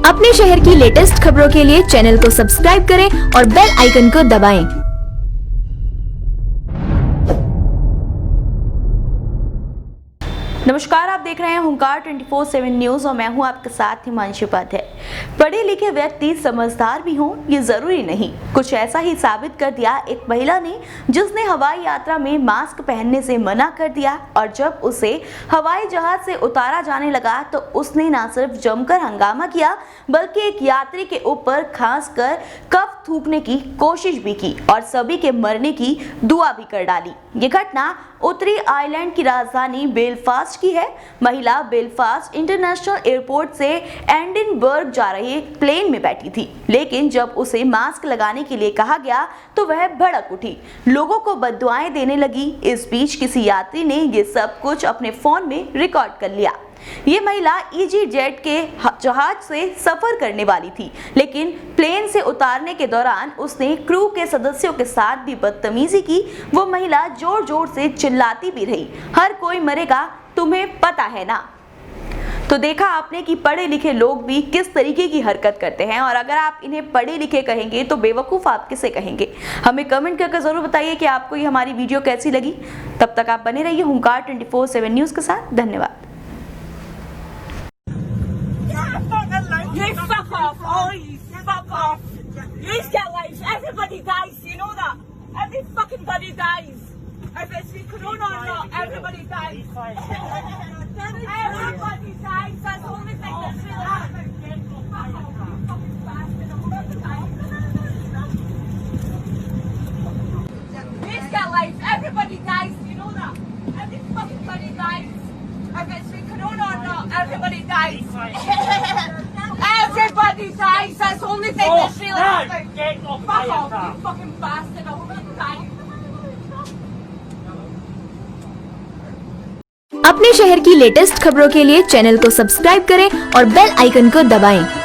अपने शहर की लेटेस्ट खबरों के लिए चैनल को सब्सक्राइब करें और बेल आइकन को दबाएं। नमस्कार, आप देख रहे हैं हुंकार 24/7 न्यूज और मैं हूं आपके साथ हिमांशु उपाध्याय। पढ़े लिखे व्यक्ति समझदार भी हों ये जरूरी नहीं। कुछ ऐसा ही साबित कर दिया एक महिला ने, जिसने हवाई यात्रा में मास्क पहनने से मना कर दिया और जब उसे हवाई जहाज से उतारा जाने लगा तो उसने न सिर्फ जमकर हंगामा किया बल्कि एक यात्री के ऊपर खांसकर कफ थूकने की कोशिश भी की और सभी के मरने की दुआ भी कर डाली। ये घटना उत्तरी आयरलैंड की राजधानी बेलफास्ट की है। महिला बेलफास्ट इंटरनेशनल एयरपोर्ट से एडिनबर्ग जा रही प्लेन में बैठी थी, लेकिन जब उसे मास्क लगाने के लिए कहा गया तो वह भड़क उठी, लोगों को बद्दुआएं देने लगी। इस बीच किसी यात्री ने ये सब कुछ अपने फोन में रिकॉर्ड कर लिया। ये महिला EasyJet के जहाज से सफर करने वाली थी, लेकिन प्लेन से उतारने के दौरान उसने क्रू के सदस्यों के साथ भी बदतमीजी की। वो महिला जोर जोर से चिल्लाती भी रही, हर कोई मरेगा, तुम्हें पता है ना। तो देखा आपने कि पढ़े लिखे लोग भी किस तरीके की हरकत करते हैं, और अगर आप इन्हें पढ़े लिखे कहेंगे तो बेवकूफ़ आप किसे कहेंगे। हमें कमेंट करके जरूर बताइए कि आपको ये हमारी वीडियो कैसी लगी। तब तक आप बने रहिए हुंकार 24/7 न्यूज़ के साथ। धन्यवाद। You fuck off! Oh, you fuck off! You get lives. Everybody dies. You know that. Every fucking body dies. If it's the corona or not, everybody dies. Everybody dies. That's the only thing that's really happening. Fuck off, you fucking bastard. I'm about to die. You get lives. Everybody dies. You know that. Every fucking body dies. If it's the corona or not, everybody dies. Everybody dies. That's the only thing that's really happening. Fuck off, you fucking bastard. I'm about to die. अपने शहर की latest खबरों के लिए channel को subscribe करें और bell icon को दबाएं।